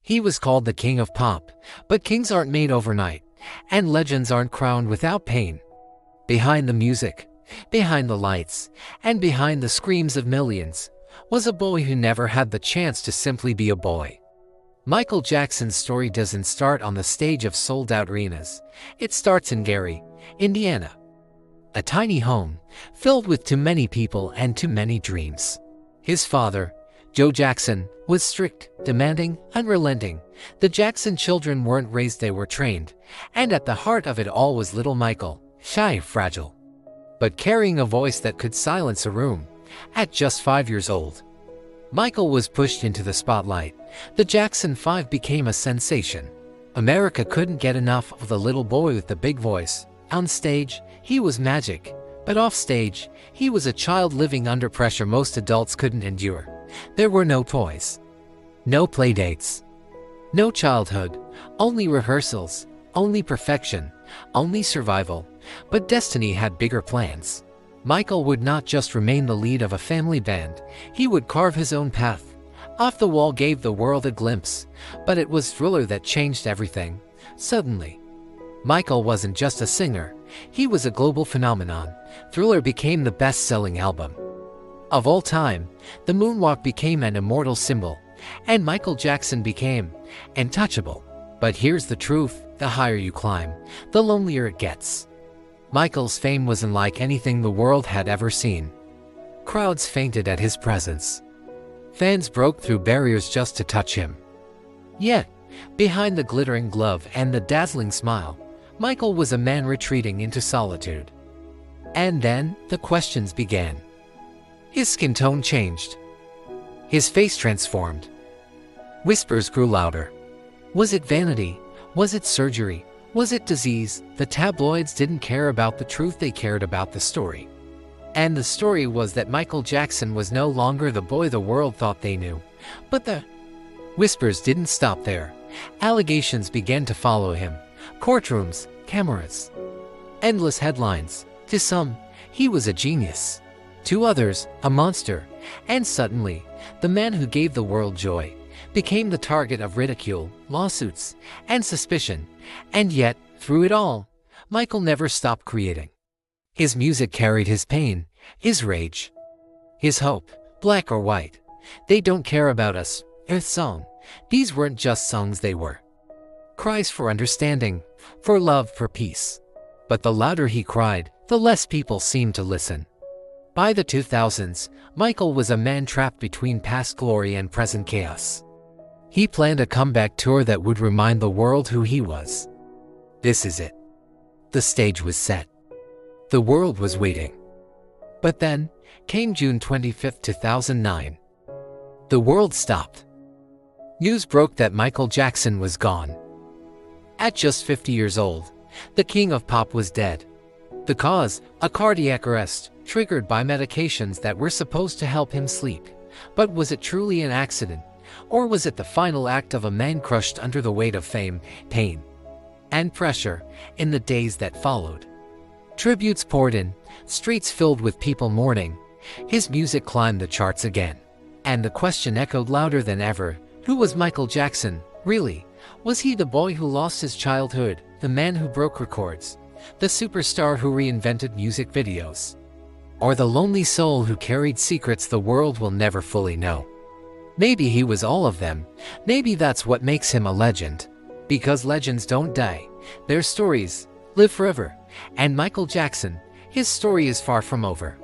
He was called the King of Pop, but kings aren't made overnight, and legends aren't crowned without pain. Behind the music, behind the lights, and behind the screams of millions, was a boy who never had the chance to simply be a boy. Michael Jackson's story doesn't start on the stage of sold-out arenas. It starts in Gary, Indiana. A tiny home, filled with too many people and too many dreams. His father, Joe Jackson, was strict, demanding, unrelenting. The Jackson children weren't raised, they were trained. And at the heart of it all was little Michael, shy, fragile, but carrying a voice that could silence a room. At just 5 years old, Michael was pushed into the spotlight. The Jackson 5 became a sensation. America couldn't get enough of the little boy with the big voice. On stage, he was magic, but off stage, he was a child living under pressure most adults couldn't endure. There were no toys, no playdates, no childhood, only rehearsals, only perfection, only survival. But destiny had bigger plans. Michael would not just remain the lead of a family band, he would carve his own path. Off the Wall gave the world a glimpse, but it was Thriller that changed everything. Suddenly, Michael wasn't just a singer, he was a global phenomenon. Thriller became the best-selling album of all time. The moonwalk became an immortal symbol, and Michael Jackson became untouchable. But here's the truth, the higher you climb, the lonelier it gets. Michael's fame was unlike anything the world had ever seen. Crowds fainted at his presence. Fans broke through barriers just to touch him. Yet, behind the glittering glove and the dazzling smile, Michael was a man retreating into solitude. And then, the questions began. His skin tone changed. His face transformed. Whispers grew louder. Was it vanity? Was it surgery? Was it disease? The tabloids didn't care about the truth, they cared about the story. And the story was that Michael Jackson was no longer the boy the world thought they knew. But the whispers didn't stop there. Allegations began to follow him. Courtrooms, cameras, endless headlines. To some, he was a genius. To others, a monster. And suddenly, the man who gave the world joy became the target of ridicule, lawsuits, and suspicion. And yet, through it all, Michael never stopped creating. His music carried his pain, his rage, his hope, black or white. They don't care about us, Earth song. These weren't just songs, they were cries for understanding, for love, for peace. But the louder he cried, the less people seemed to listen. By the 2000s, Michael was a man trapped between past glory and present chaos. He planned a comeback tour that would remind the world who he was. This is it. The stage was set. The world was waiting. But then, came June 25, 2009. The world stopped. News broke that Michael Jackson was gone. At just 50 years old, the King of Pop was dead. The cause, a cardiac arrest, triggered by medications that were supposed to help him sleep. But was it truly an accident? Or was it the final act of a man crushed under the weight of fame, pain, and pressure in the days that followed? Tributes poured in, streets filled with people mourning. His music climbed the charts again. And the question echoed louder than ever: who was Michael Jackson, really? Was he the boy who lost his childhood, the man who broke records, the superstar who reinvented music videos, or the lonely soul who carried secrets the world will never fully know? Maybe he was all of them. Maybe that's what makes him a legend. Because legends don't die. Their stories live forever. And Michael Jackson, his story is far from over.